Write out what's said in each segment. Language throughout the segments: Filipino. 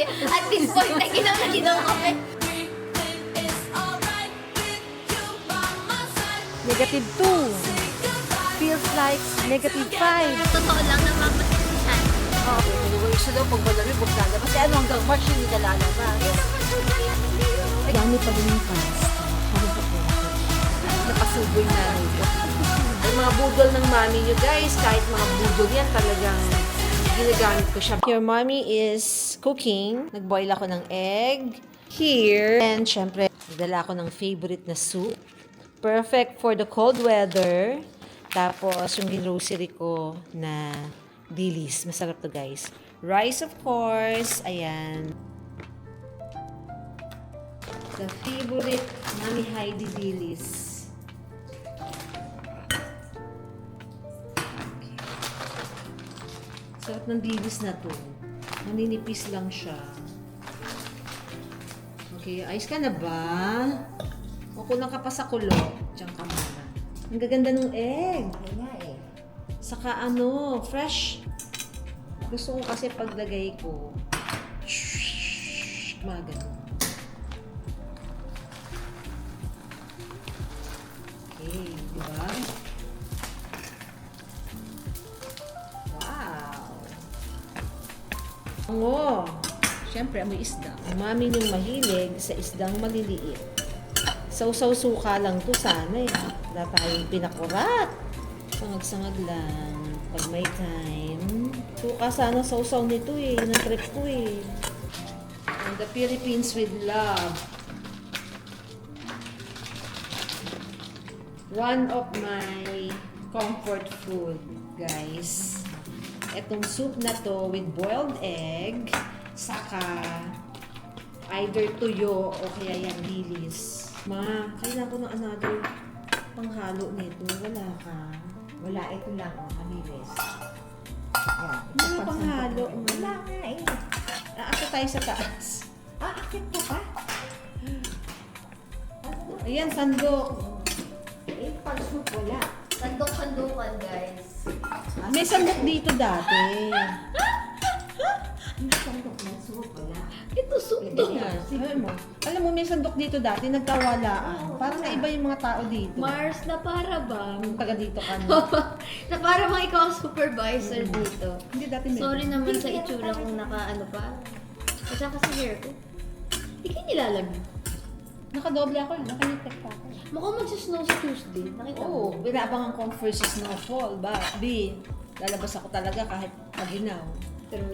kasi at this point, naginom na ginom kami. Negative 2. Feels like negative 5. Totoo lang na mapasensyahan. Okay, anyway, so daw pag malamig, huwag lalabas. Kasi ano hanggang March hindi ka lalabas. Dami pa rin yung pasta. Napasuboy na rin. Ang mga budol ng mami nyo guys, kahit mga budol yan talagang ginagamit ko siya. Here, mommy is cooking. Nag-boil ako ng egg. Here, and syempre, nagdala ako ng favorite na soup. Perfect for the cold weather. Tapos, yung grocery ko na dilis. Masarap to guys. Rice, of course. Ayan. The favorite Mami Heidi dilis. Okay. Sarap ng dilis na to. Maninipis lang siya. Okay, ayos ka na ba? O kulang ka pa sa kulo. Diyan ka muna. Ang gaganda ng egg. Ay nga eh. Saka ano, fresh. Gusto ko kasi paglagay ko, mga ganun. Okay, di ba? Wow! Ang siyempre, may isda. Ang mami niyong mahilig sa isdang maliliit. Sausaw suka lang to sana eh. Wala tayong pinakurat. Sangag-sangag lang. Pag may time. Suka sana sausaw nito eh. Yun ang trip ko eh. And the Philippines with love. One of my comfort food, guys. Etong soup na to with boiled egg, saka either tuyo o kaya yung dilis. Ma, kailangan ko ng another panghalo nito. Wala ka. Wala, ito lang. Kamilis. Yan. Wala panghalo. Wala nga eh. Aakit tayo sa taas. Akit ka pa? Ayan, sandok. Eh, pag soup wala. Sandok-sandukan, guys. May sandok dito dati. Hindi sandok ng soup wala. Ito soup to. Alam mo, may sandok dito dati, nagkawalaan. Parang naiba yung mga tao dito. Mars, na para bang? Yung taga dito ka na. na para bang ikaw ang supervisor dito. Hindi dati may. Sorry naman sa itsura kung naka-ano pa. Kasi kasi hair ko. Hindi kayo nilalamig. Nakadoble ako, nakalitek pa ako. Mukhang magsisnow sa Tuesday. Nakita Oo, mo? binabangan kong first snowfall. B, lalabas ako talaga kahit maginaw. Pero,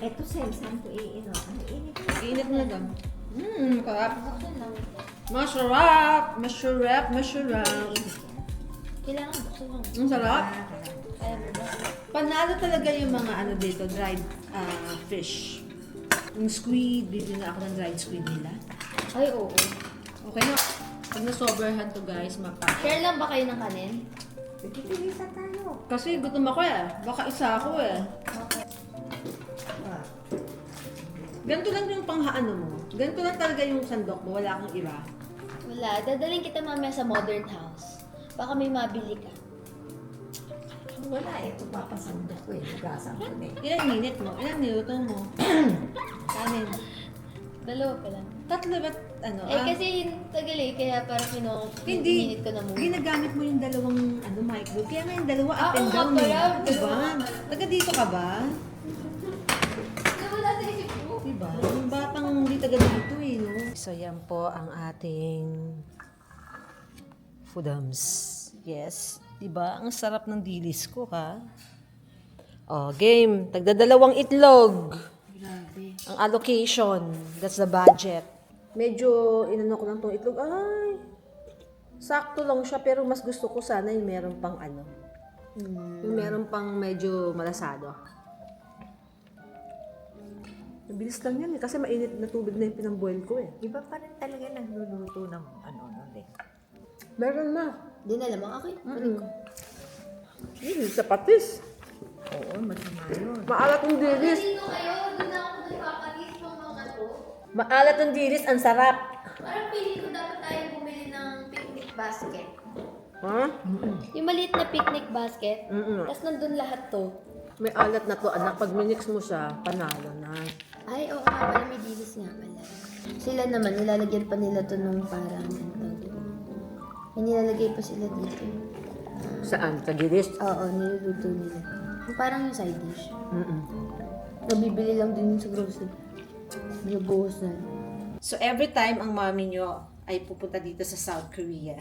Ito, saan ko iino? Ano init? Init na lang. Karap. buksan lang. Masarap! Masarap! Masarap! Kailangan buksan lang. Ang sarap. Kaya mo ba? Panalo talaga yung mga ano dito, dried fish. Yung squid, bibili na ako ng dried squid nila. Ay, oo. Okay na. Pag na-soberhan to guys, Share lang ba kayo ng kanin? Pipilisan tayo. Kasi gutom ako eh. Baka isa ako eh. Okay. Ah, Ganito lang yung panghaano mo. Ganito lang talaga yung sandok mo. Wala akong iba. Wala. Dadaling kita mamaya sa modern house. Baka may mabili ka. wala eh. Ito papasandok ko eh. Hugasan ko na eh. Ilang minute mo? Ilang minuto mo? Kanin. Dalawa pa lang. Tatlo ba't ano? Kasi tagal eh. Kaya parang Hindi. minute ko na muna. Ginagamit mo yung dalawang microwave. Kaya nga yung dalawa up Oo and nga down pala, eh. Diba? dalawa nga. Taga dito ka ba? Wala sa isip ko. Diba? Yung batang hindi taga dito eh, no? So, yan po ang ating foodums. Yes. Diba? Ang sarap ng dilis ko, ha? Oh, game. Tagdadalawang itlog. Grabe. Ang allocation. That's the budget. Medyo, inano ko lang tong itlog. Ay! Sakto lang siya, pero mas gusto ko sana yung meron pang ano. Yung meron pang medyo malasado. Mabilis lang yan eh, kasi mainit na tubig na yung pinamboil ko eh. Iba pa rin talaga nagluluto ng nun eh. Meron na. Di na lamang ako. Sa patis. Oo, masama yun. Maalat ang dilis. Dito kayo, doon ako nagpapatis ng mga to. Maalat ang dilis, ang sarap. Parang pili ko dapat tayo bumili ng picnic basket. Ha? Yung maliit na picnic basket. Mm-mm. Tapos nandun lahat to. May alat na to, anak. Pag minix mo siya, panalo na. Ay, oo nga pala, may dilis nga pala. Sila naman, nilalagyan pa nila to nung parang, ano tawag doon? May nilalagay pa sila dito. Saan? Sa gilis? Oo, niluluto nila. Yung parang yung side dish. Mm-mm. Nabibili lang din sa grocery. Binubuhos na. So every time ang mami nyo ay pupunta dito sa South Korea,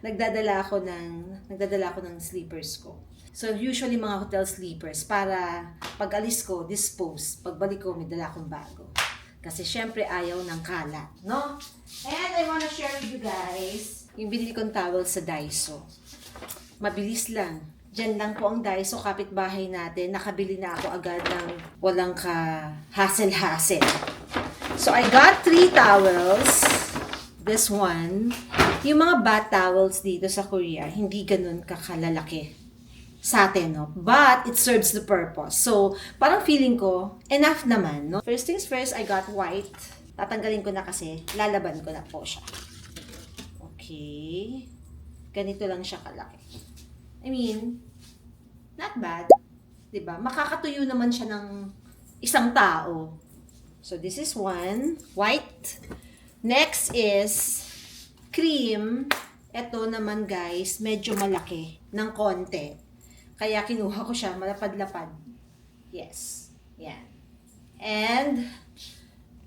nagdadala ako ng sleepers ko. So usually mga hotel sleepers para pag alis ko, dispose. Pagbalik ko, may dala akong bago. Kasi syempre ayaw ng kalat, no? And I wanna share with you guys yung binili kong towel sa Daiso. Mabilis lang. Diyan lang po ang Daiso, kapitbahay natin. Nakabili na ako agad ng walang ka-hassle-hassle. So I got 3 towels. This one. Yung mga bath towels dito sa Korea, hindi ganun kakalalaki sa atin, no? But it serves the purpose. So, parang feeling ko, enough naman, no? First things first, I got white. Tatanggalin ko na kasi, lalaban ko na po siya. Okay. Ganito lang siya kalaki. I mean, not bad. Diba? Makakatuyo naman siya ng isang tao. So, this is one. White. Next is cream. Ito naman guys, medyo malaki ng konti. Kaya kinuha ko siya, malapad-lapad. Yes. Yan. And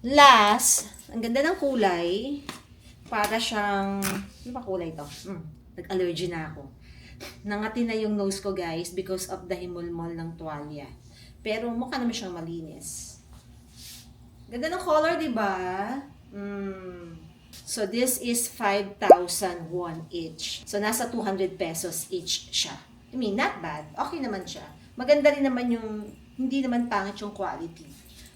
last, ang ganda ng kulay. Para siyang, ano ba kulay to? Nag-allergy na ako. Nangati na yung nose ko guys because of the himulmol ng tuwalya. Pero mukha naman siyang malinis. Ganda ng color, di ba? So this is 5,000 won each. So nasa 200 pesos each siya. I mean, not bad. Okay naman siya. Maganda rin naman yung, hindi naman pangit yung quality.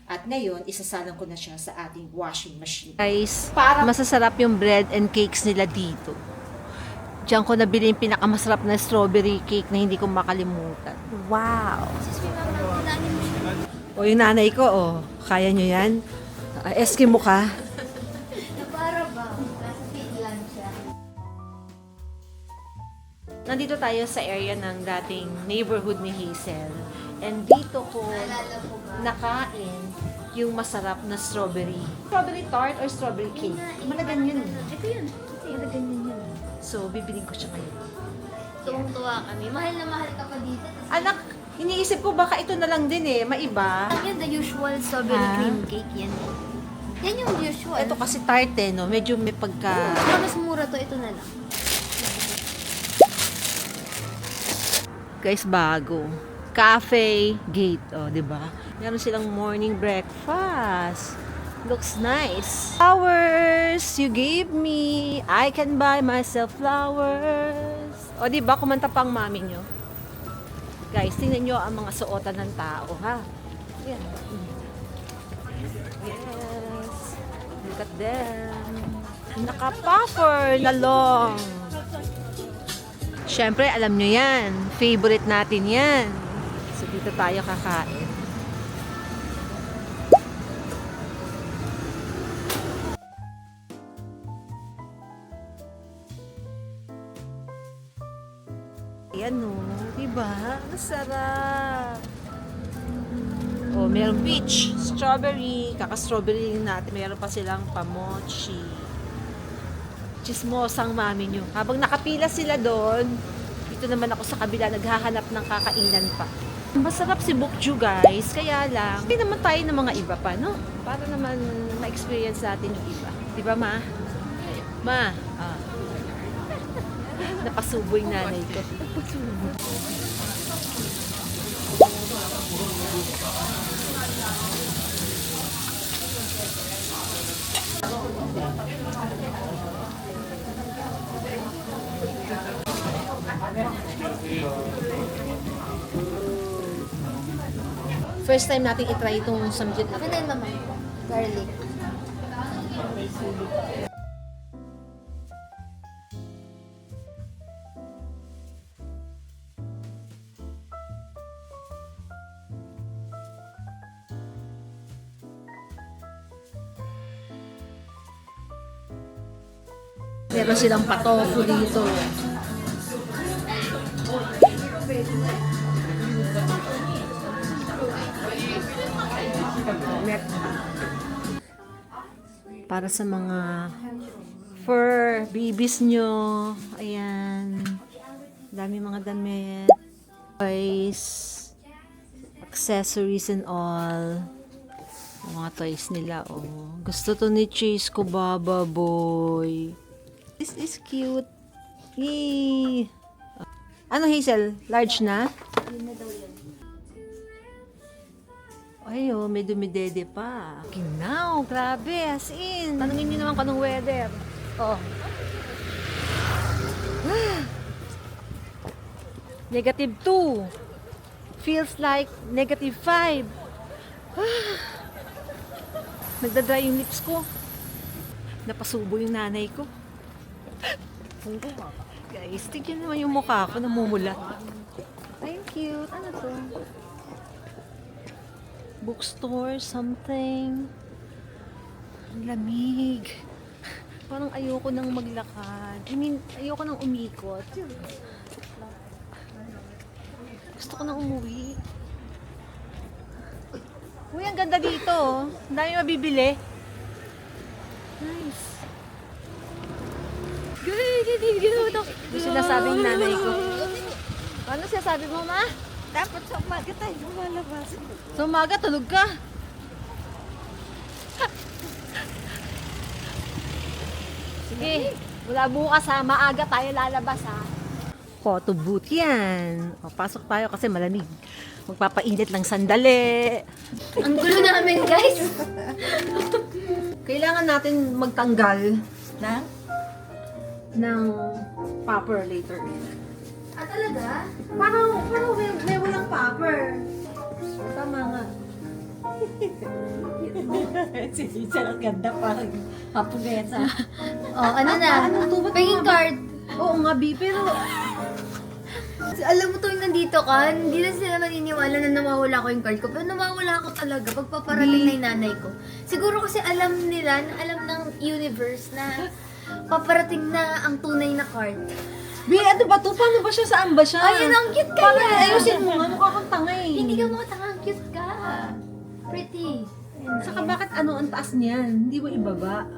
At ngayon, isasalang ko na siya sa ating washing machine. Guys, masasarap yung bread and cakes nila dito. Diyan ko nabili yung pinakamasarap na strawberry cake na hindi ko makalimutan. Wow! O yung nanay ko, kaya nyo yan? Eskimo ka? Para ba? Nasa Finland siya. Nandito tayo sa area ng dating neighborhood ni Hazel. And dito ko nakain yung masarap na strawberry. Strawberry tart or strawberry cake? Malagan yun. Ito yun. Malagan yun. So, bibiling ko siya ngayon. Tuwang-tuwa kami. Mahal na mahal ka pa dito. Anak, iniisip ko baka ito na lang din maiba. Yan, the usual strawberry cream cake yan. Yan yung usual. Ito kasi tart no? Medyo may pagka... Mas mura to, ito na lang. Guys, bago. Cafe Gate, di ba? Meron silang morning breakfast. Looks nice. Flowers you gave me. I can buy myself flowers. O, di ba? Kumanta pa ang mami nyo. Guys, tingnan nyo ang mga suotan ng tao, ha? Yan. Yes. Look at them. Naka-puffer na long. Siyempre, alam nyo yan. Favorite natin yan. So, dito tayo kakain. Ayan o. Diba? Masarap. O, merong peach, strawberry. Kaka-strawberry natin. Meron pa silang pamochi. Chismosang mami nyo. Habang nakapila sila doon, dito naman ako sa kabila naghahanap ng kakainan pa. Masarap si Bokju guys, kaya lang hindi naman tayo ng mga iba pa, no? Para naman ma-experience natin yung iba. Di ba, ma? Ma, napasubo yung nanay ko. Napasubo. First time natin itry itong samgyup na Ano yun, mama? Garlic. Meron silang patofu dito. Para sa mga fur babies nyo. Ayan. Dami mga damit. Toys. Accessories and all. Yung mga toys nila, oh. Gusto to ni Chase ko, Baba Boy. This is cute. Yay! Ano, Hazel? Large na? Ay, oh, may dumidede pa. Ginaw, grabe, as in. Tanungin niyo naman kung anong weather. Oh. Negative 2. Feels like negative 5. Nagdadry yung lips ko. Napasubo yung nanay ko. Guys, tignan naman yung mukha ko, namumulat. Thank you. Ano to? Bookstore, something. Ang lamig. Parang ayoko nang maglakad. I mean, ayoko nang umikot. Gusto ko nang umuwi. Uy, ang ganda dito. Ang dami mabibili. Nice. Yung sinasabing nanay ko. Ano sinasabi mo, ma? Dapat sa umaga tayo lumalabas. Sa umaga, tulog ka. Sige, mula bukas ha, maaga tayo lalabas ha. Photo booth yan. O, pasok tayo kasi malamig. Magpapainit lang sandali. Ang gulo namin, guys. Kailangan natin magtanggal Na? ng popper later. Ah, talaga? Parang may walang popper. Tama nga. Si Cecil ang ganda parang hapunesa. Oh, ano na? Paying card. Oo nga, B, pero Alam mo tuwing nandito ka, hindi na sila maniniwala na nawawala ko yung card ko. Pero nawawala ako talaga pag paparating na yung nanay ko. Siguro kasi alam nila, alam ng universe na paparating na ang tunay na card. B, ano ba to? Paano ba siya? Saan ba siya? Ayun, ang cute ka Parang yan. ayusin mo nga, mukha kang tanga eh. Hindi ka mga tanga, ang cute ka. Pretty. Ayun, Saka ayun. bakit ano ang taas niyan? Hindi mo ibaba?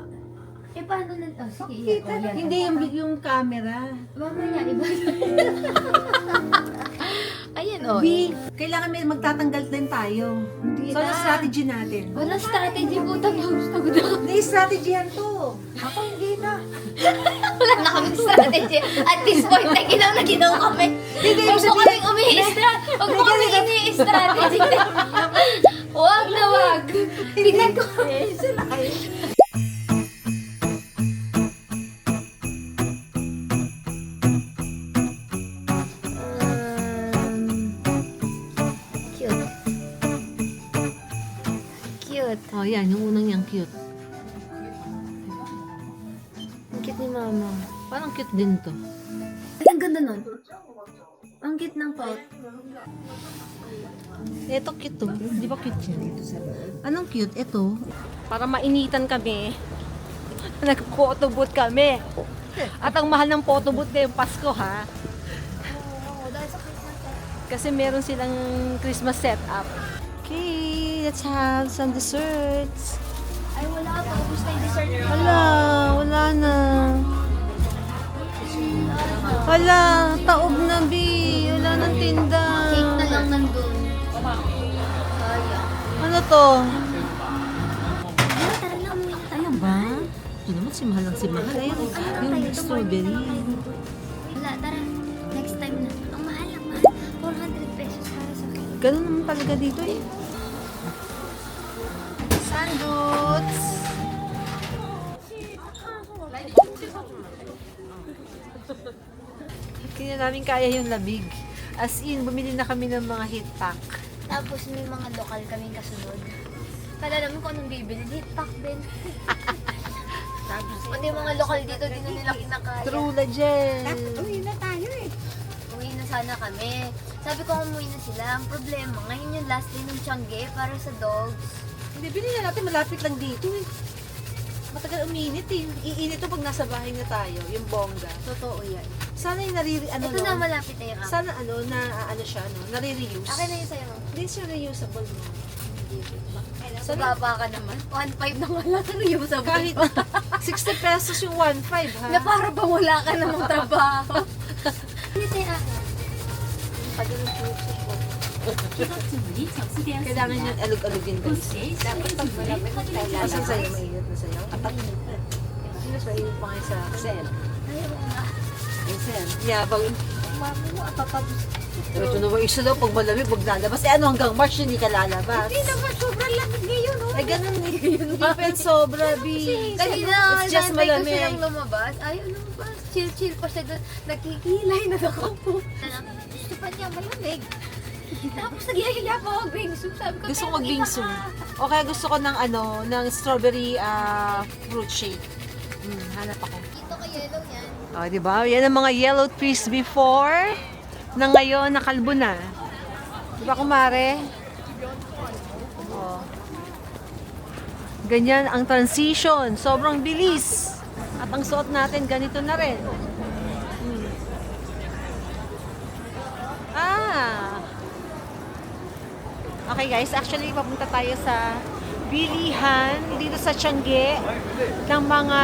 Eh, paano na? Oh, sige, yan. Oh, yan. Hindi yung camera. Mamaya, iba. Ayan, oh. B, kailangan may magtatanggal din tayo. Hindi So, na. ano strategy natin? Walang strategy po. Tapos ko na. Hindi, strategy yan to. Ako hindi na. Wala na kaming strategy. At this point, na ginaw kami. Huwag mo kaming umi-strategy. Huwag mo kaming ini-strategy. Huwag na wag. Tingnan ko. Sila kayo. Cute. Cute. Oh, yan. Yung unang yung cute. Ang cute ni mama. Parang cute din to. Ay, ang ganda nun. Ang cute ng pot. Ito cute to. Di ba cute yan? Anong cute? Ito. Para mainitan kami, nag-photo booth kami. At ang mahal ng photo booth ngayong Pasko, ha? Oo, dahil sa Christmas. Kasi meron silang Christmas setup. Okay, let's have some desserts. Ay, wala pa. Ubus na yung dessert ko. Wala na. Wala, taob na, B. Wala nang tinda. Cake na lang nandun. Sayang. Ano to? Tara, tara lang. Umuwi na tayo. Ba? Ito naman si Mahal lang si Mahal. Ayun, yung strawberry. Wala, tara. Next time na. Ang mahal, ang mahal. 400 pesos para sa cake. Ganun naman talaga dito eh. Sanduts! Hindi na namin kaya yung lamig. As in, bumili na kami ng mga heat pack. Tapos may mga lokal kaming kasunod. Kala namin kung anong bibili. Hit pack din. Tapos, pati yung mga lokal dito, di na nila kinakaya. True legend. Uwi na tayo eh. Uwi na sana kami. Sabi ko umuwi na sila. Ang problema, ngayon yung last day ng Tiangge para sa dogs. Hindi, binili natin malapit lang dito eh. Matagal uminit eh. Iinit to pag nasa bahay na tayo, yung bongga. Totoo yan. Sana yung Ito na malapit na yung akin. Sana ano, na ano siya, no? Nare-reuse. Akin na yun sa'yo. Hindi siya reusable mo. Hindi. So, baba ka naman. 1.5 na wala. Ano yung sabi? Kahit 60 pesos yung 1.5 ha. Na para bang wala ka namang trabaho. Hindi tayo Kailangan yung alug-alugin guys. Dapat pag malapit na tayo Kasi lalabas. sa'yo, mainit na sa'yo. Sino sa iyo pa ngayon sa Sen? Ayaw nga. Sen? Yabang. Mami mo, papabus. Ito naman isa daw, pag malamig, wag lalabas. Eh ano, hanggang March hindi ka lalabas. Hindi naman, sobrang lamig ngayon. Oh. Ay, ganun eh. Hindi pwede sobra, B. Kanina, It's just nantay ko malamig. silang lumabas. Ayaw lumabas. Chill-chill pa siya doon. Nagkikilay na ako. Gusto pa niya malamig. Tapos nagyayaya pa ako bingsu. Sabi ko, Gusto ko "Pero mag-bingsu. iba ka." O kaya gusto ko ng ano, ng strawberry fruit shake. Hanap ako. Dito ka yellow yan. Oh, di ba? Yan ang mga yellow trees before na ngayon nakalbo na. Di ba, kumare? Oh. Ganyan ang transition. Sobrang bilis. At ang suot natin, ganito na rin. Ah! Okay guys, actually papunta tayo sa bilihan dito sa Tiangge ng mga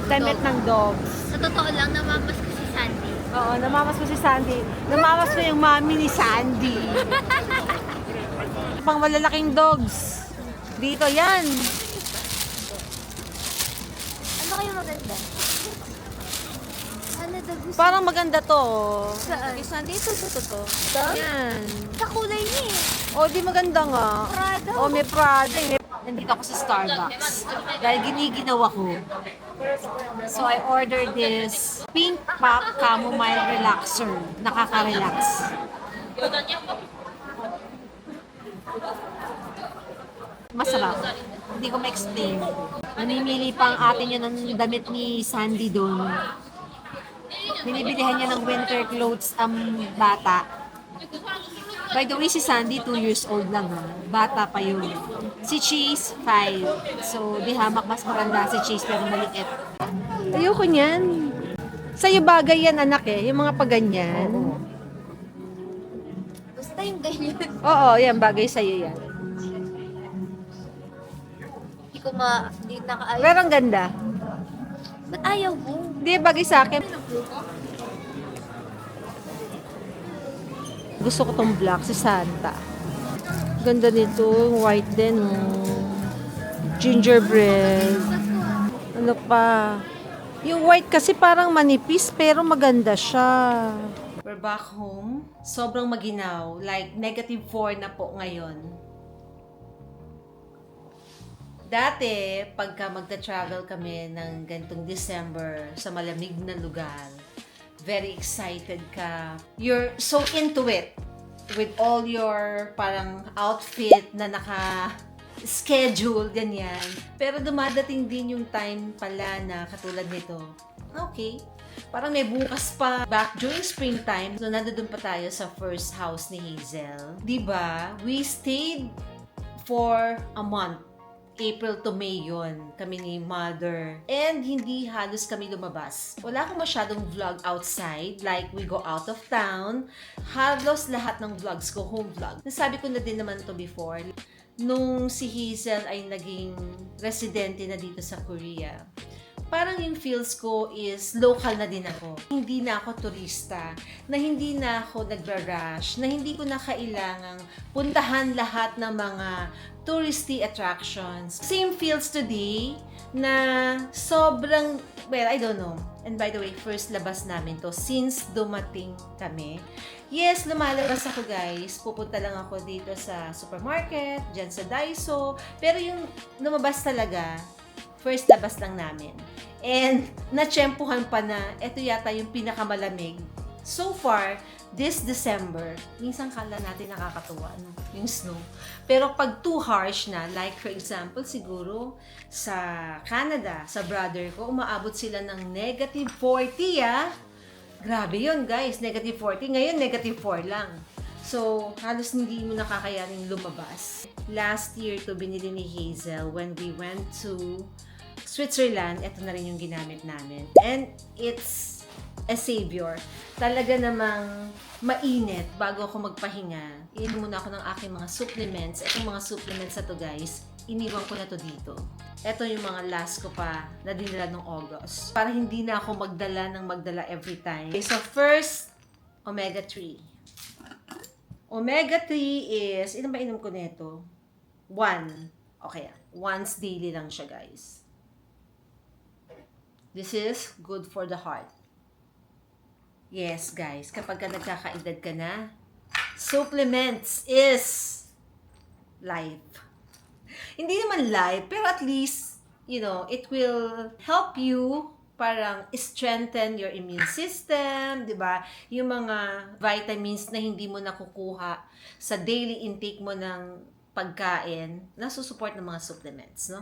damit ng dogs. Sa totoo lang, namamas ko si Sandy. Oo, namamas ko si Sandy. Namamas ko yung mami ni Sandy. Pang malalaking dogs. Dito yan. Ano kayo maganda? Ano daw gusto? Parang maganda to. Saan? Kay Sandy, ito. Ito? Yan. Sa kulay niya eh. O, di maganda nga. Prada. O, may Prada. Nandito ako sa Starbucks. Dahil giniginaw ako. So, I ordered this Pink Pop Chamomile Relaxer. Nakaka-relax. Masarap. Hindi ko ma-explain. Namimili pa ang atin yun ng damit ni Sandy doon. Binibilihan niya ng winter clothes ang bata. By the way, si Sandy, 2 years old lang ha. Bata pa yun. Si Cheese, 5. So, di hamak mas maganda si Cheese pero maliit. Ayoko niyan. Sa'yo bagay yan, anak eh. Yung mga paganyan. Gusto yung ganyan. Oo, yan. Bagay sa'yo yan. Hindi ko hindi nakaayos. Pero ang ganda. Ba't ayaw mo? Hindi, bagay sa akin. Gusto ko tong black, si Santa. Ganda nito, yung white din. Gingerbread. Ano pa? Yung white kasi parang manipis, pero maganda siya. We're back home. Sobrang maginaw. Like, -4 na po ngayon. Dati, pagka magta-travel kami ng ganitong December sa malamig na lugar, very excited ka. You're so into it with all your parang outfit na naka-schedule, ganyan. Pero dumadating din yung time pala na katulad nito. Okay, parang may bukas pa. Back during springtime, so nandun pa tayo sa first house ni Hazel. Diba? We stayed for a month. April to May yun, kami ni Mother. And hindi halos kami lumabas. Wala akong masyadong vlog outside, like we go out of town. Halos lahat ng vlogs ko, home vlog. Nasabi ko na din naman to before. Nung si Hazel ay naging residente na dito sa Korea, parang yung feels ko is local na din ako. Hindi na ako turista, na hindi na ako nagra-rush, na hindi ko na kailangang puntahan lahat ng mga touristy attractions. Same feels today na sobrang, well, I don't know. And by the way, first labas namin to since dumating kami. Yes, lumalabas ako guys. Pupunta lang ako dito sa supermarket, dyan sa Daiso. Pero yung lumabas talaga, first labas lang namin. And natsyempuhan pa na ito yata yung pinakamalamig. So far, this December, minsan kala natin nakakatuwa, no? Yung snow. Pero pag too harsh na, like for example, siguro sa Canada, sa brother ko, umaabot sila ng -40, ah. Grabe yun, guys. -40. Ngayon, -4 lang. So, halos hindi mo nakakayaning lumabas. Last year to binili ni Hazel when we went to Switzerland. Ito na rin yung ginamit namin. And it's a savior. Talaga namang mainit bago ako magpahinga. Iinom muna ako ng aking mga supplements. Itong mga supplements na to guys, iniwan ko na to dito. Ito yung mga last ko pa na dinala nung August. Para hindi na ako magdala every time. Okay, so first, omega-3. Omega-3 is, ilan ba inom ko nito? 1. Okay, once daily lang siya guys. This is good for the heart. Yes, guys, kapag ka nagkakaedad ka na, supplements is life. Hindi naman life, pero at least, you know, it will help you parang strengthen your immune system, di ba? Yung mga vitamins na hindi mo nakukuha sa daily intake mo ng pagkain, nasusupport ng mga supplements, no?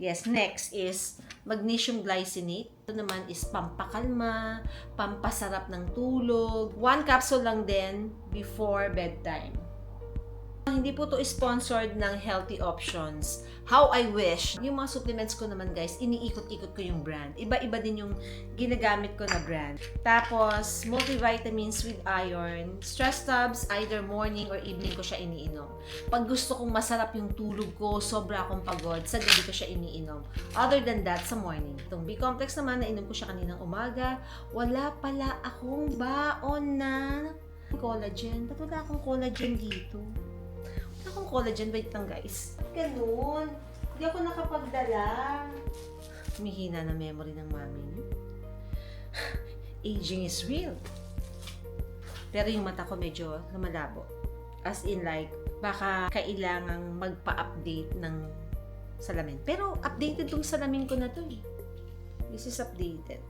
Yes, next is magnesium glycinate. Ito naman is pampakalma, pampasarap ng tulog. 1 capsule lang din before bedtime. Hindi po to sponsored ng Healthy Options. How I wish. Yung mga supplements ko naman guys, iniikot-ikot ko yung brand. Iba-iba din yung ginagamit ko na brand. Tapos, multivitamins with iron. Stress tabs, either morning or evening ko siya iniinom. Pag gusto kong masarap yung tulog ko, sobra akong pagod, sa gabi ko siya iniinom. Other than that, sa morning. Itong B-complex naman, nainom ko siya kaninang umaga. Wala pala akong baon na collagen. Ba't wala akong collagen dito? Wala akong collagen. Wait lang guys. Ganun. Hindi ako nakapagdala. Humihina na memory ng mami niyo. Aging is real. Pero yung mata ko medyo lumalabo. As in like, baka kailangang magpa-update ng salamin. Pero updated tong salamin ko na to eh. This is updated.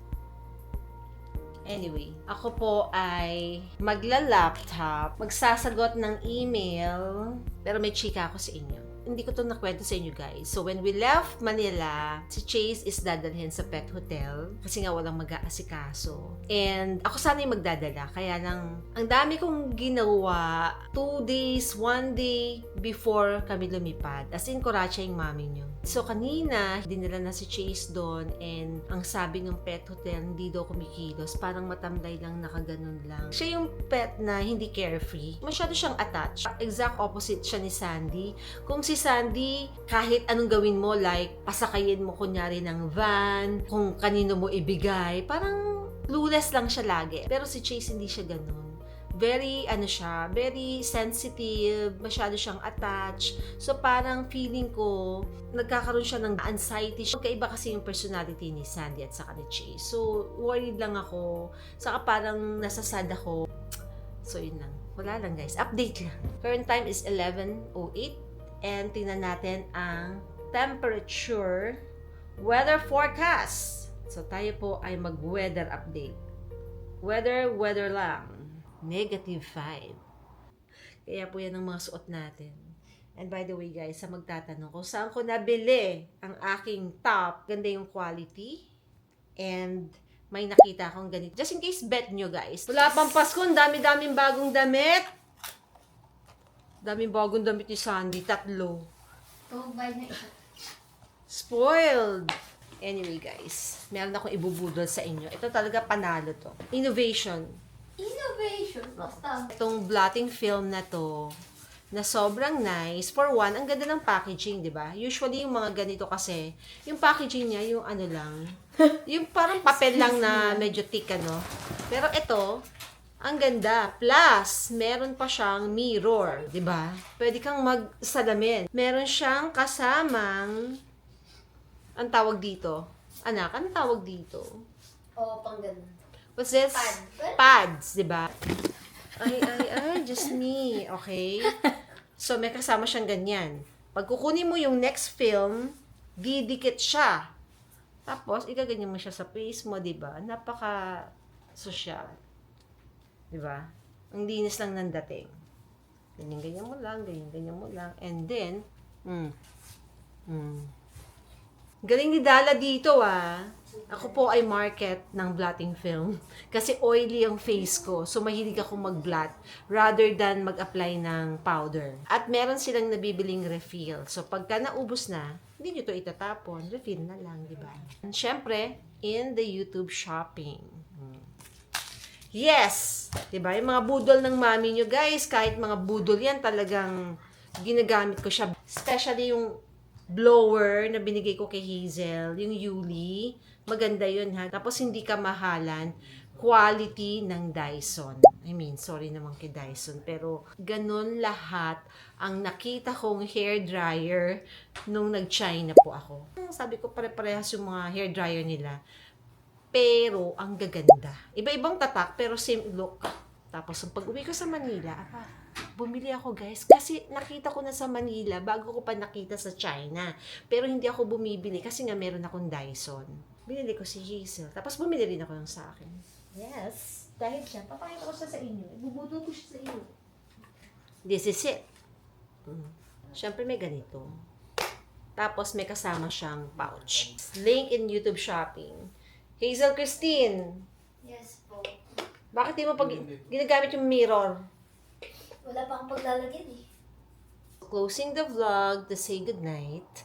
Anyway, ako po ay magla-laptop, magsasagot ng email, pero may chika ako sa inyo. Hindi ko to nakwento sa inyo guys. So when we left Manila, si Chase is dadalhin sa pet hotel kasi nga walang mag-aasikaso. And ako sana yung magdadala. Kaya lang, ang dami kong ginawa 2 days, 1 day before kami lumipad. As in, kuratsa yung mami nyo. So kanina, dinala na si Chase doon and ang sabi ng pet hotel, hindi daw kumikilos. Parang matamlay lang, nakaganon lang. Siya yung pet na hindi carefree. Masyado siyang attached. Exact opposite siya ni Sandy. Kung si Sandy, kahit anong gawin mo, like, pasakayin mo kunyari ng van, kung kanino mo ibigay, parang clueless lang siya lagi. Pero si Chase, hindi siya ganun. Very, very sensitive, masyado siyang attached. So, parang feeling ko, nagkakaroon siya ng anxiety. Magkaiba kasi yung personality ni Sandy at saka ni Chase. So, worried lang ako. Saka parang nasasad ako. So, yun lang. Wala lang guys. Update lang. Current time is 11:08. And tingnan natin ang temperature, weather forecast. So, tayo po ay mag-weather update. Weather lang. -5. Kaya po yan ang mga suot natin. And by the way guys, sa magtatanong ko, saan ko nabili ang aking top? Ganda yung quality. And may nakita akong ganito. Just in case bet nyo guys. Wala pang Pasko, ang dami-daming bagong damit. Daming bagong damit ni Sandy. 3. Buy na isa. Spoiled! Anyway guys, meron akong ibubudol sa inyo. Ito talaga panalo to. Innovation. Basta. Itong blotting film na to, na sobrang nice. For one, ang ganda ng packaging, di ba? Usually, yung mga ganito kasi, yung packaging niya, yung ano lang, yung parang papel lang na medyo thick, ano. Pero ito, ang ganda. Plus, meron pa siyang mirror, di ba? Pwede kang magsalamin. Meron siyang kasamang, ang tawag dito. Anak, anong tawag dito? Oo, pang ganun. What's this? Pad. Pads, di ba? Ay, just me. Okay? So, may kasama siyang ganyan. Pag kukunin mo yung next film, didikit siya. Tapos, igaganyan mo siya sa face mo, di ba? Napaka-social. Di ba? Ang linis lang ng dating. Ganyan-ganyan mo lang, ganyan-ganyan mo lang. And then, galing ni Dala dito, ah. Ako po ay market ng blotting film. Kasi oily ang face ko. So, mahilig ako mag-blot rather than mag-apply ng powder. At meron silang nabibiling refill. So, pagka naubos na, hindi nyo ito itatapon. Refill na lang, di ba? And syempre, in the YouTube shopping. Yes! Diba? Yung mga budol ng mami nyo, guys, kahit mga budol yan, talagang ginagamit ko siya. Especially yung blower na binigay ko kay Hazel, yung Yuli. Maganda yun, ha? Tapos hindi ka mahalan. Quality ng Dyson. I mean, sorry naman kay Dyson, pero ganun lahat ang nakita kong hair dryer nung nag-China po ako. Sabi ko, pare-parehas yung mga hair dryer nila. Pero, ang gaganda. Iba-ibang tatak, pero same look. Tapos, pag uwi ko sa Manila, bumili ako, guys. Kasi nakita ko na sa Manila, bago ko pa nakita sa China. Pero hindi ako bumibili kasi nga meron akong Dyson. Binili ko si Hazel. Tapos, bumili rin ako ng sa akin. Yes. Dahil siya, papakita ko siya sa inyo. Ibubudol ko siya sa inyo. This is it. Siyempre, may ganito. Tapos, may kasama siyang pouch. Link in YouTube Shopping. Hazel Christine, Yes po. bakit di mo pag ginagamit yung mirror? Wala pa akong paglalagyan eh. Closing the vlog to say goodnight.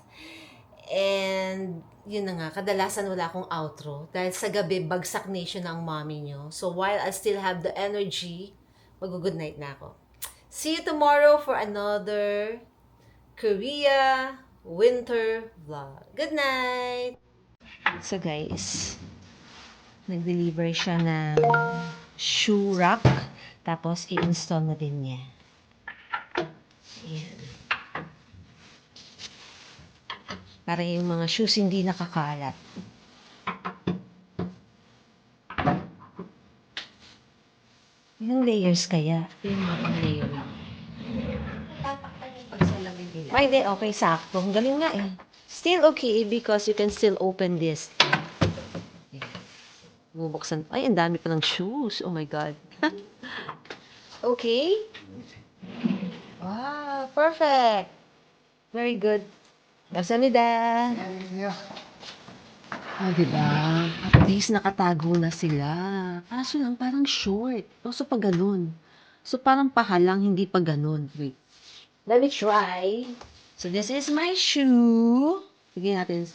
And, yun na nga, kadalasan wala akong outro. Dahil sa gabi, bagsak nation ang mommy nyo. So, while I still have the energy, mag-goodnight na ako. See you tomorrow for another Korea winter vlog. Good night! So guys, nag-deliver siya ng shoe rack. Tapos, i-install na din niya. Ayan. Para yung mga shoes hindi nakakalat. Ilang layers kaya? Yung mga layer. Tatakpan yung pagsalamin nila. Ay, hindi. Okay, sakto. Ang galing nga eh. Still okay because you can still open this. Bubuksan. Ay, ang dami pa ng shoes. Oh my God. Okay. Wow, perfect. Very good. Kamsahamnida. Oh, diba? At least nakatago na sila. Kaso lang, parang short. So, pa ganun. So, parang pahalang, hindi pa ganun. Wait. Let me try. So, this is my shoe. Sige natin.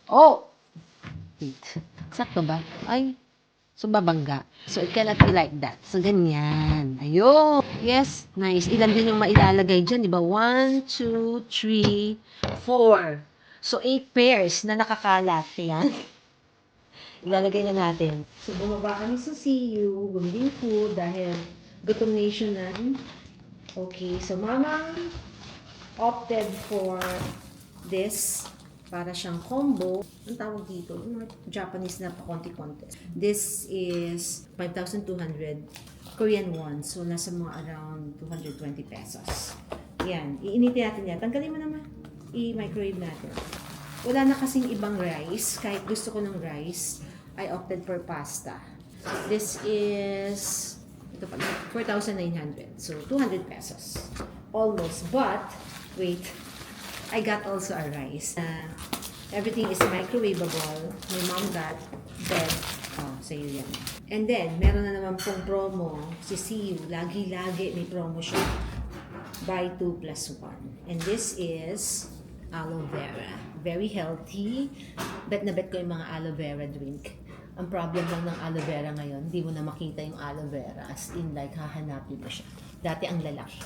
Oh! Wait. Sakto ba? Ay. So, babangga. So, it cannot be like that. So, ganyan. Ayun. Yes. Nice. Ilan din yung mailalagay dyan, di ba? 1, 2, 3, 4. So, 8 pairs na nakakalat. Yan. Ilalagay na natin. So, bumaba kami sa CU. Bumili yung food dahil gutom nation na. Okay. So, mama opted for this. Para siyang combo. Ang tawag dito, yung mga Japanese na pa-konti-konti. This is 5,200 Korean won. So, nasa mga around 220 pesos. Yan. Iinitin natin yan. Tanggalin mo naman. I-microwave natin. Wala na kasing ibang rice. Kahit gusto ko ng rice, I opted for pasta. This is ito pa, 4,900. So, 200 pesos. Almost. But, wait. I got also a rice. Everything is microwavable. My mom got bread. Oh, sa'yo yan. And then, meron na naman pong promo. Si CU, lagi-lagi may promo siya. Buy 2 plus 1. And this is aloe vera. Very healthy. Bet na bet ko yung mga aloe vera drink. Ang problem lang ng aloe vera ngayon, hindi mo na makita yung aloe vera. As in, like, hahanapin mo siya. Dati ang lalaki.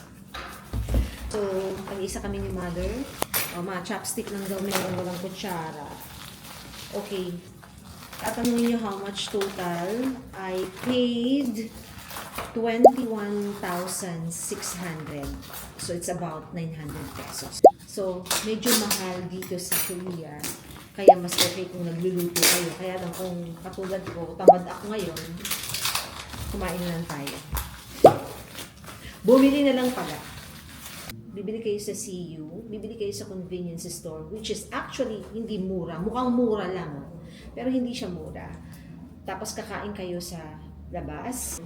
So, pag-isa kami ni mother. O, mga chopstick lang daw meron, walang kutsara. Okay. Tatanungin niyo how much total. I paid 21,600. So, it's about 900 pesos. So, medyo mahal dito sa Korea. Kaya mas okay kung nagluluto kayo. Kaya lang kung katulad ko, tamad ako ngayon, kumain na lang tayo. Bumili na lang pala. Bibili kayo sa CU, bibili kayo sa convenience store, which is actually hindi mura. Mukhang mura lang, pero hindi siya mura. Tapos kakain kayo sa labas.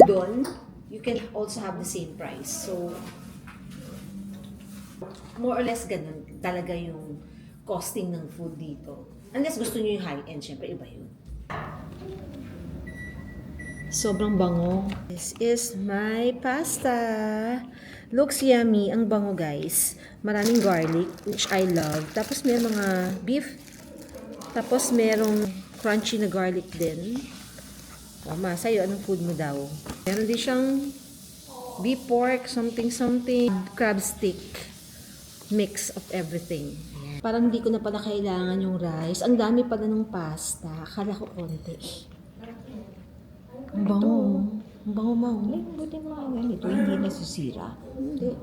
Udon, you can also have the same price. So, more or less ganun talaga yung costing ng food dito. Unless gusto niyo yung high-end, syempre iba yun. Sobrang bango. This is my pasta. Looks yummy. Ang bango, guys. Maraming garlic, which I love. Tapos may mga beef. Tapos merong crunchy na garlic din. Tama, sa'yo, anong food mo daw? Meron din siyang beef pork, something, crab stick. Mix of everything. Ayan. Parang hindi ko na pala kailangan yung rice. Ang dami pala ng pasta. Akala ko konti. Ang bango. Ang bango mo. Ay, buti mga ganito, hindi nasisira. Hindi.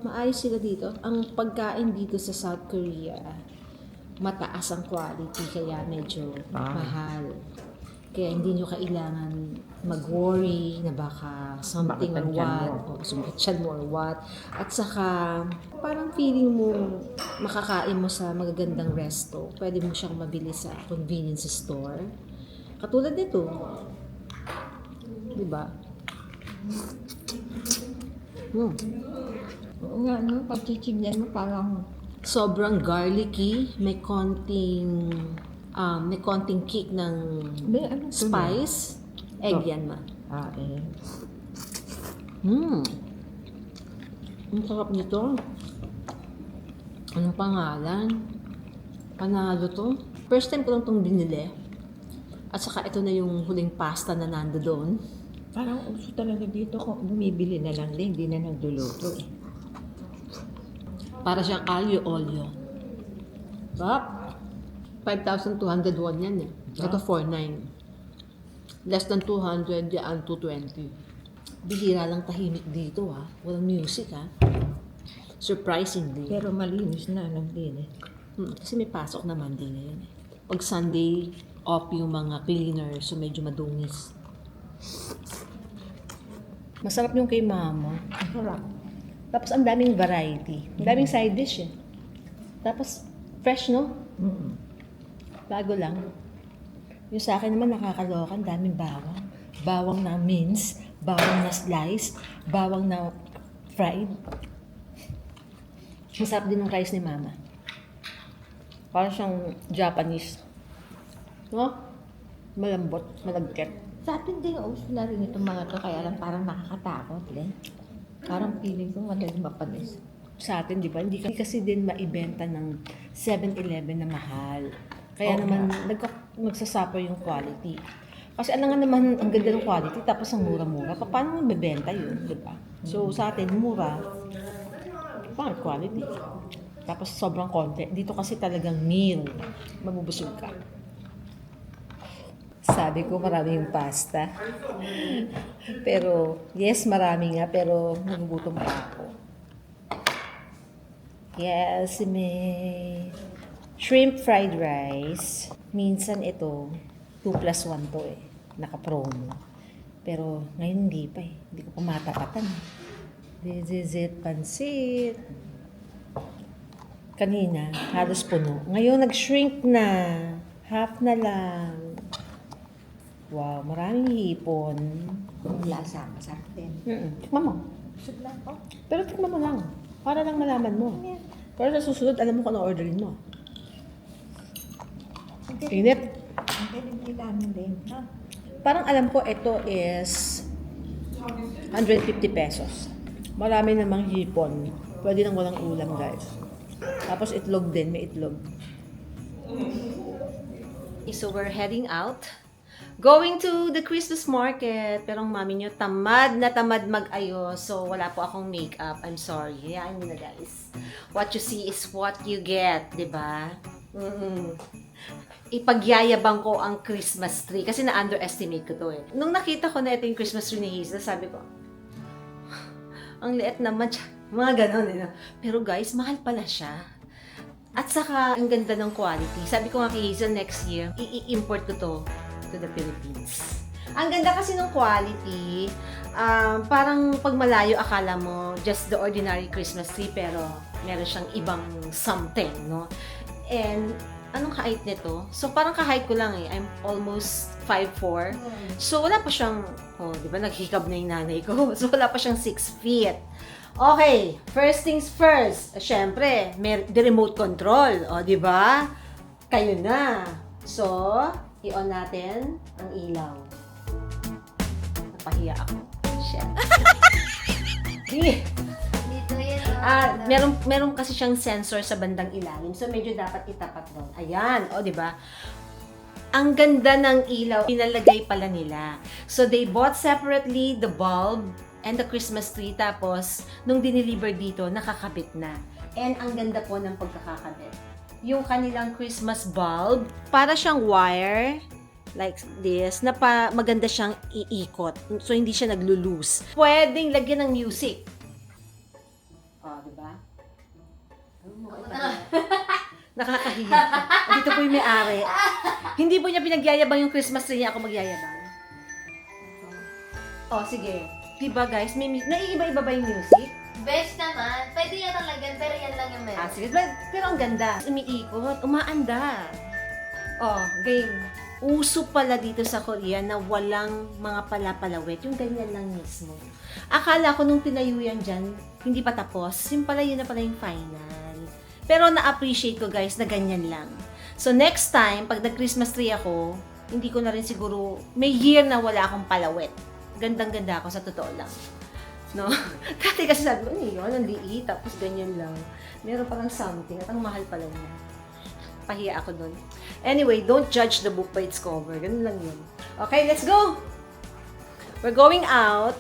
Maayos sila dito. Ang pagkain dito sa South Korea, mataas ang quality, kaya medyo mahal. Kaya hindi nyo kailangan mag-worry na baka something or Bakit ang tiyan what, o sumakit siya mo or what. At saka, parang feeling mo makakain mo sa magagandang resto. Pwede mo siyang mabili sa convenience store. Katulad nito. Diba? Oo nga, no? Pag chichigyan mo, parang Sobrang garlicky, may konting kick ng may ano to, spice. Egg Ito. yan ma. eh. Ang sarap nito. Anong pangalan? Panalo to. First time ko lang itong binili. At saka ito na yung huling pasta na nando doon. Parang uso talaga dito kung bumibili na lang din, hindi na nagluluto. Para siyang alio-olio. Sarap. 5,200 won yan eh. Ito 4,900. Less than 200 yan, 220. Bihira lang tahimik dito ha. Walang music ha. Surprisingly. Pero malinis na lang din eh. Kasi may pasok na Monday ngayon eh. Pag Sunday, off yung mga cleaner, so medyo madungis. Masarap yung kay mama. Sarap. Tapos ang daming variety. Ang daming side dish eh. Tapos fresh no? Bago lang. Yung sa akin naman nakakaloka, ang daming bawang. Bawang na mince, bawang na slice, bawang na fried. Masarap din ng rice ni mama. Parang siyang Japanese. No? Malambot, malagkit. Sa atin din, uso na rin itong mga to, kaya lang parang nakakatakot din. Parang feeling ko madaling mapanis. Sa atin, di ba? Hindi kasi din maibenta ng 7-Eleven na mahal. Kaya naman, magsasuffer yung quality. Kasi alam nga naman, ang ganda ng quality, tapos ang mura-mura. Paano mabibenta yun, di ba? So, sa atin, mura. Pangit quality. Tapos sobrang konti. Dito kasi talagang meal. Mabubusog ka. Sabi ko marami yung pasta. Pero, yes, marami nga. Pero, nagugutom pa ako. Yes, may shrimp fried rice. Minsan ito, 2+1 to eh. Naka-promo. Pero, ngayon hindi pa eh. Hindi ko pa matapatan. This is it, pansit. Kanina, halos puno. Ngayon, nag-shrink na. Half na lang. Wow, maraming hipon. Yung lasa, masarap din. Tikman mo. Busog lang po. Pero tikman mo lang. Para lang malaman mo. Para sa susunod, alam mo kung ano orderin mo. Init. Ang galing namin din. Ha? Parang alam ko, ito is 150 pesos. Marami namang hipon. Pwede nang walang ulam, guys. Tapos itlog din, may itlog. So we're heading out. Going to the Christmas market. Pero ang mami nyo, tamad na tamad mag-ayos. So, wala po akong makeup. I'm sorry. Hayaan nyo na, guys. What you see is what you get. Diba? Ipagyayabang ko ang Christmas tree. Kasi na-underestimate ko to eh. Nung nakita ko na ito yung Christmas tree ni Hazel, sabi ko, ang liit naman siya. Mga ganon eh. Pero guys, mahal pala siya. At saka, ang ganda ng quality. Sabi ko nga kay Hazel, next year, i-import ko to to the Philippines. Ang ganda kasi ng quality. Parang pag malayo, akala mo just the ordinary Christmas tree, pero meron siyang ibang something, no? And, anong ka-height nito? So, parang ka-height ko lang eh. I'm almost 5'4". So, wala pa siyang, di ba, naghikab na yung nanay ko. So, wala pa siyang 6 feet. Okay, first things first. Siyempre, may the remote control. O, di ba? Kayo na. So, i-on natin ang ilaw. Napahiya ako. Shit. Dito yan. Meron kasi siyang sensor sa bandang ilalim. So, medyo dapat itapat doon. Ayan. O, di ba? Ang ganda ng ilaw, pinalagay pala nila. So, they bought separately the bulb and the Christmas tree. Tapos, nung dineliver dito, nakakabit na. And ang ganda po ng pagkakakabit. Yung kanilang Christmas bulb, para siyang wire, like this, na maganda siyang iikot. So, hindi siya naglo-loose. Pwedeng lagyan ng music. Oh, diba? Nakakahiya. Dito po yung may-ari. Hindi po niya pinagyayabang yung Christmas tree niya, ako magyayabang. Oh, sige. Diba guys, naiiba-iba ba yung music? Best naman. Pwede yan talaga, pero yan lang yung meron. Sige. Pero ang ganda. Umiikot, umaanda. Oh, game. Uso pala dito sa Korea na walang mga palapalawit. Yung ganyan lang mismo. Akala ko nung tinayo yan dyan, hindi pa tapos. Yung pala, yun na pala yung final. Pero na-appreciate ko guys na ganyan lang. So next time, pag nag-Christmas tree ako, hindi ko na rin siguro, may year na wala akong palawit. Gandang-ganda ako sa totoo lang. No? Dati kasi sabi ko, yun, ang liit, tapos ganyan lang. Meron parang something, at ang mahal pala niya. Pahiya ako dun. Anyway, don't judge the book by its cover. Ganun lang yun. Okay, let's go! We're going out.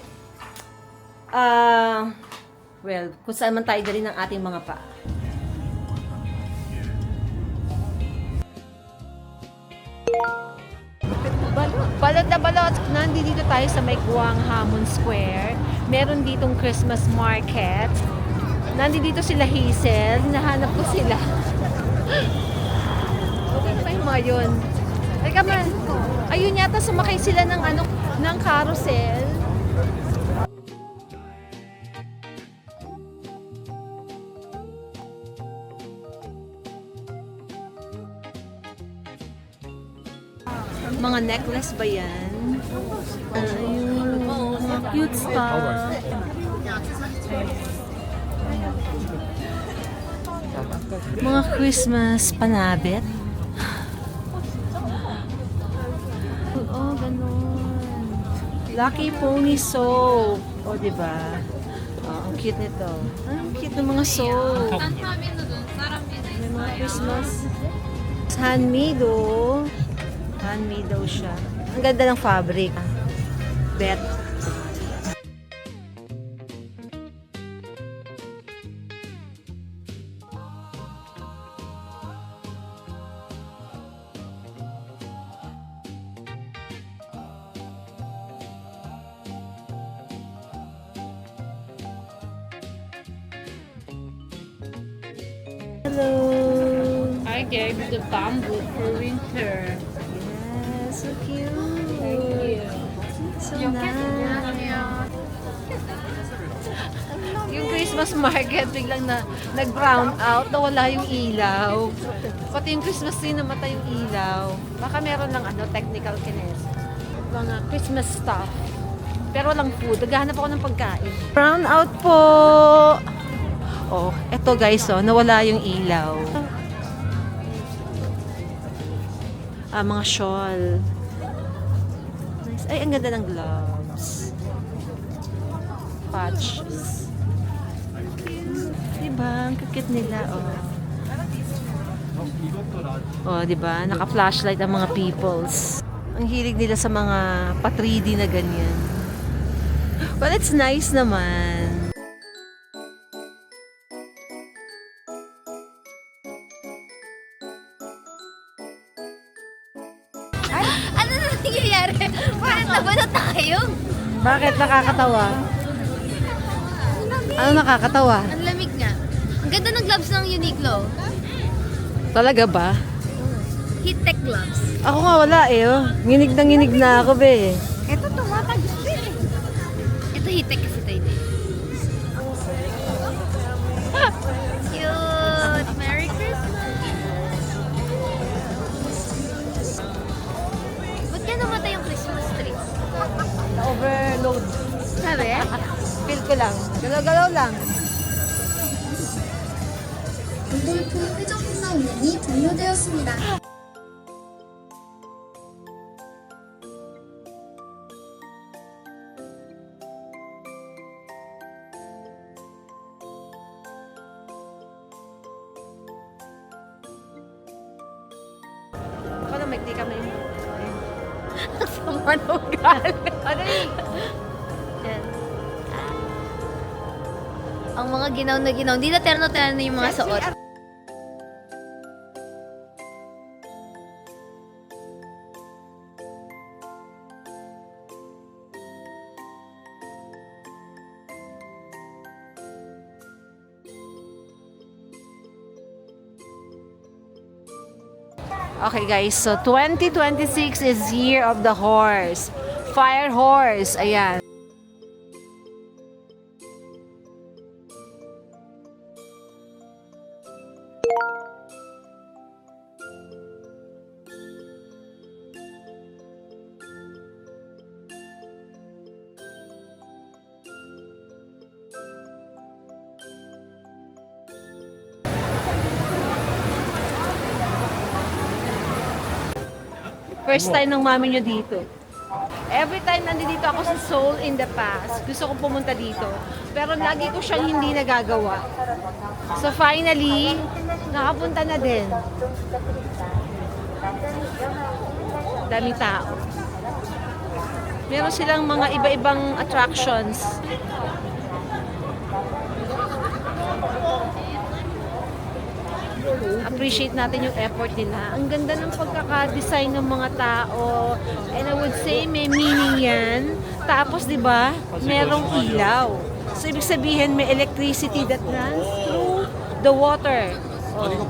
Well, kung saan man tayo dali ng ating mga pa. Balot na balot! Nandito tayo sa may Gwanghwamun Square. Meron ditong Christmas market. Nandito sila Hazel. Hinahanap ko sila. Okay pa yung mga yun. Teka man. Ayun yata sumakay sila ng carousel. Mga necklace ba yan? Ayun. Mga cute stuff. Mga Christmas panabit. Oh, ganun. Lucky Pony soap. Oh, diba? Oh, ang cute nito. Ang cute ng mga soap. May mga Christmas. Handmade, oh. Handmade daw siya. Ang ganda ng fabric. Bet. Hello. I gave you the bamboo for winter. Yes, so cute. So nice. Yung Christmas market biglang nag-brown out, nawala yung ilaw. Pati yung Christmas tree namatay yung ilaw. Baka meron lang technical kines. Mga Christmas stuff. Pero walang food. Naghahanap ako ng pagkain. Brown out po. Oh, eto guys, nawala yung ilaw. Mga shawl. Nice. Ay, ang ganda ng gloves. Patches. Cute. Diba? Ang cute nila, oh. Oh, diba? Naka-flashlight ang mga peoples. Ang hilig nila sa mga pa-3D na ganyan. Well, it's nice naman. Ano na nangyayari? Parang nabalot na kayo. Bakit nakakatawa? Ano nakakatawa? Ang lamig nga. Ang ganda ng gloves ng Uniqlo. Talaga ba? Heat tech gloves. Ako nga wala eh. Oh. Nginig na ako be. Ito tumatagos din eh. Ito heat tech kasi tayo din. Cute! Merry Christmas! Ba't ka namatay yung Christmas tree? Na-overload. Sabi? Feel ko lang. Galaw-galaw lang. 루돌프 회전문화 운행이 종료되었습니다. Ako na may kami. Manugal. Yan. Ang mga ginaw na ginaw. Hindi na terno-terno yung mga suot. Okay guys, so 2026 is year of the horse. Fire horse. Ayan. First time ng mami nyo dito. Every time nandito ako sa Seoul in the past, gusto ko pumunta dito. Pero lagi ko siyang hindi nagagawa. So finally, nakapunta na din. Daming tao. Meron silang mga iba-ibang attractions. Appreciate natin yung effort nila. Ang ganda ng pagkaka-design ng mga tao. And I would say may meaning yan. Tapos, di ba, merong ilaw. So, ibig sabihin, may electricity that runs through the water. Oh.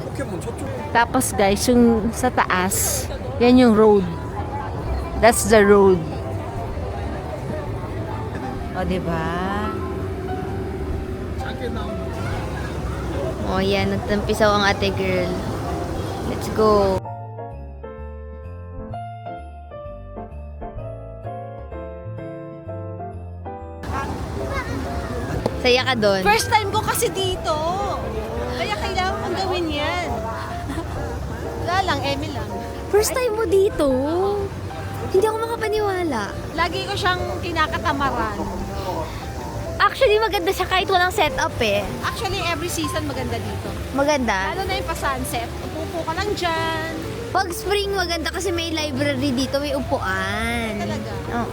Tapos, guys, yung sa taas, yan yung road. That's the road. O, di ba? Oh, yan. Nagtampisaw ang ate girl. Let's go. Saya ka doon. First time ko kasi dito. Kaya kailangan kong gawin yan. Wala lang, Emmy lang. First time mo dito? Hindi ako makapaniwala. Lagi ko siyang kinakatamaran. Actually, maganda siya kahit walang setup eh. Actually, every season maganda dito. Maganda. Lalo na yung pa-sunset. Upo ka lang dyan. Pag spring, maganda kasi may library dito, may upuan. Talaga? Oo.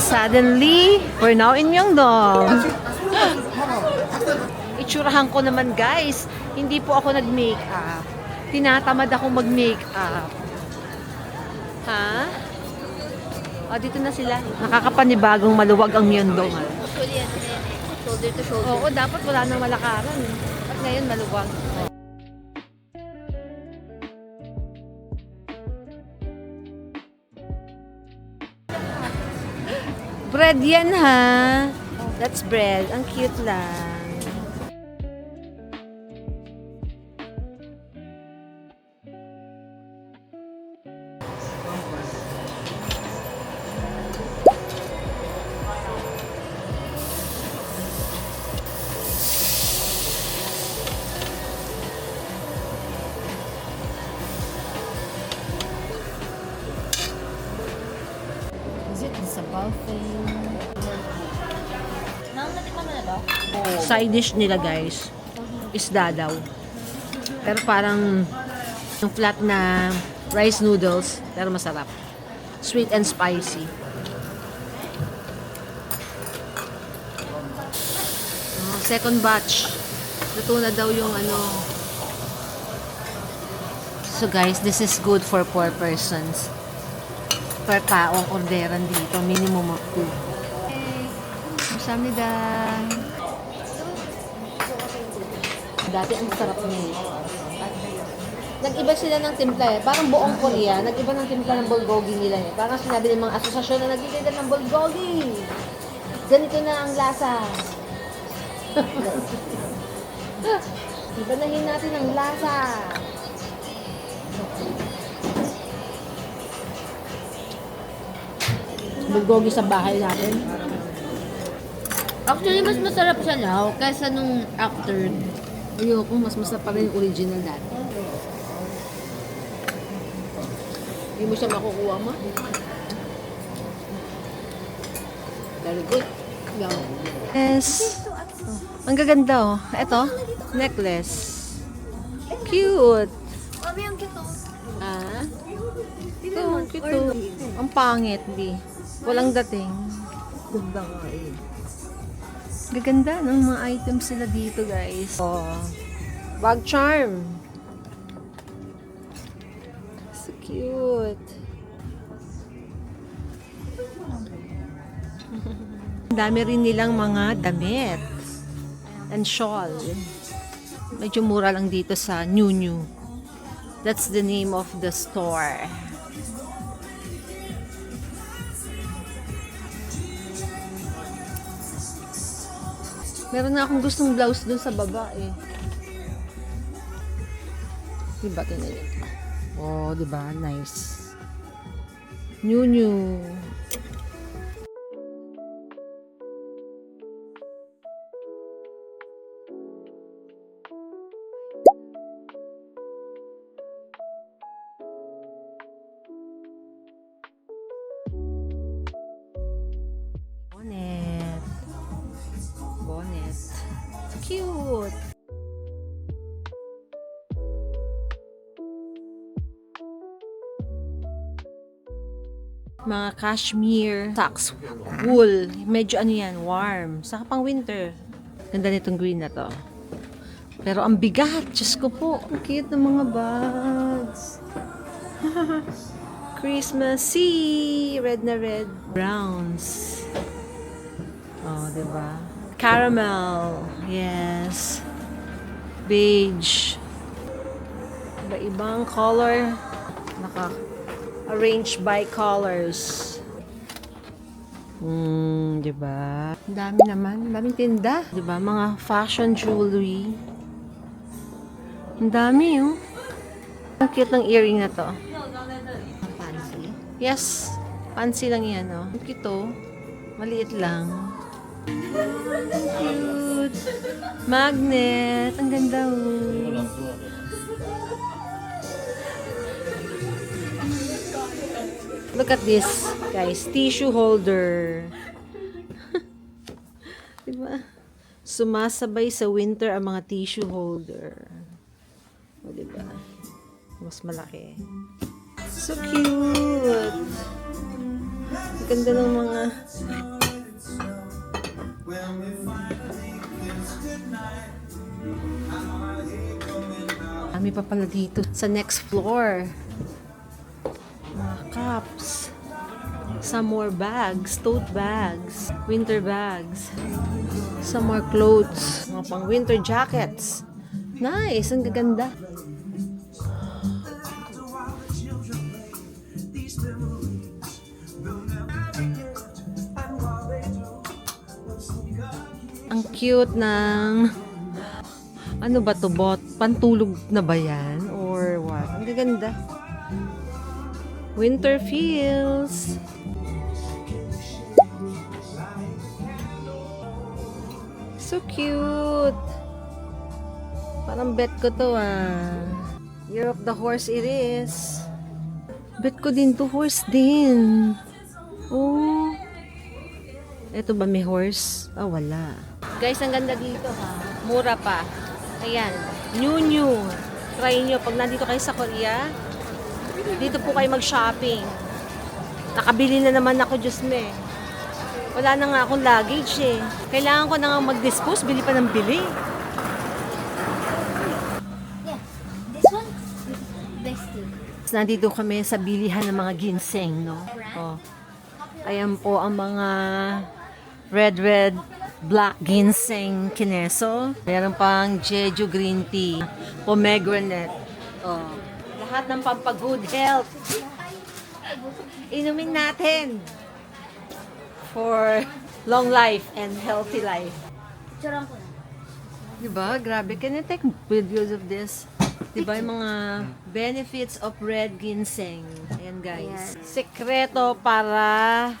Suddenly, we're now in Myeongdong. Itsurahan ko naman guys, hindi po ako nag-makeup. Tinatamad ako mag-makeup. Ha? O, dito na sila. Nakakapanibagong maluwag ang Myeongdong. Actually, yan. Shoulder to shoulder. Oo, dapat wala nang malakaran. At ngayon maluwag. Bread yan ha. That's bread. Ang cute lang. Is it sa buffet? Natikman mo na ba? Side dish nila guys, isda daw. Pero parang yung flat na rice noodles, pero masarap. Sweet and spicy. Oh, second batch. Luto na daw yung ano. So guys, this is good for 4 persons. Per taong orderan dito, minimum of 2. Kamsahamnida. Dati ang sarap niya eh. Nag-iba sila ng timpla eh. Parang buong Korea, nag-iba ng timpla ng bulgogi nila eh. Parang sinabi ng mga asosasyon na nag-iba ng bulgogi. Ganito na ang lasa. Ibanahin natin ang lasa. Bulgogi sa bahay natin. Actually, mas masarap siya now kaysa nung after. Ayoko, mas masarap pa rin yung original dati. Hindi mo siya makukuha mo. Very good. Yes. Ang gaganda oh. Ito, necklace. Cute. Mami, ang cute oh. Ah? Tingnan Ito, mo. cute Or oh. no. Ang pangit, di. Walang dating. Ganda nga eh. Gaganda ng mga items sila dito, guys. Oh. Bag charm. So cute. Ang dami rin nilang mga damit. And shawl. Medyo mura lang dito sa New New. That's the name of the store. Meron na akong gustong blouse dun sa baba eh. Diba tinayin? Oh, diba? Nice. New New. Bonnet. Bonnet. So cute. Mga cashmere socks, wool. Medyo ano yan, warm. Saka pang winter. Ganda nitong green na to. Pero ang bigat, Diyos ko po. Ang cute ng mga bags. Christmassy. Red na red. Browns. Oh, diba? Caramel. Yes. Beige. Iba-ibang color. Arranged by colors. Diba? Ang dami naman. Ang daming tinda. Diba? Mga fashion jewelry. Ang dami, oh. Ang cute ng earring na to. Fancy. Yes. Fancy lang yan, oh. Ang cute, oh. Maliit lang. Cute. Magnet. Ang ganda, oh. Look at this, guys. Tissue holder. Diba? Sumasabay sa winter ang mga tissue holder. O, diba? Mas malaki. So cute. Ang ganda ng mga... Kami pa pala dito sa next floor. Mga cups. Some more bags, tote bags, winter bags. Some more clothes, mga pang winter jackets. Nice, ang gaganda. Ang cute ng ano ba to, bot? Pantulog na ba yan? Or what? Ang gaganda. Winter feels. So cute. Parang bet ko to ah. Year of the horse it is. Bet ko din to, horse din. Oh. Ito ba may horse? Ah, wala. Guys, ang ganda dito ha. Mura pa. Ayan. New. Try nyo. Pag nandito kayo sa Korea, dito po kayo mag-shopping. Nakabili na naman ako, Diyos me. Wala na nga akong luggage eh. Kailangan ko na nga mag-dispose. Bili pa ng bili. Yeah. This one? Best two. Nandito kami sa bilihan ng mga ginseng, no? Oh. Ayan po ang mga red, black ginseng kineso. Meron pang Jeju green tea, pomegranate. Oh. Lahat ng pampag-good health. Inumin natin for long life and healthy life. Picturean ko na. Diba? Grabe. Can you take videos of this? Diba yung mga benefits of red ginseng? Ayan guys. Sekreto para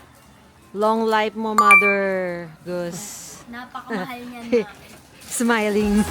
long life mo, Mother Goose. Napakamahal niyan na. Smiling.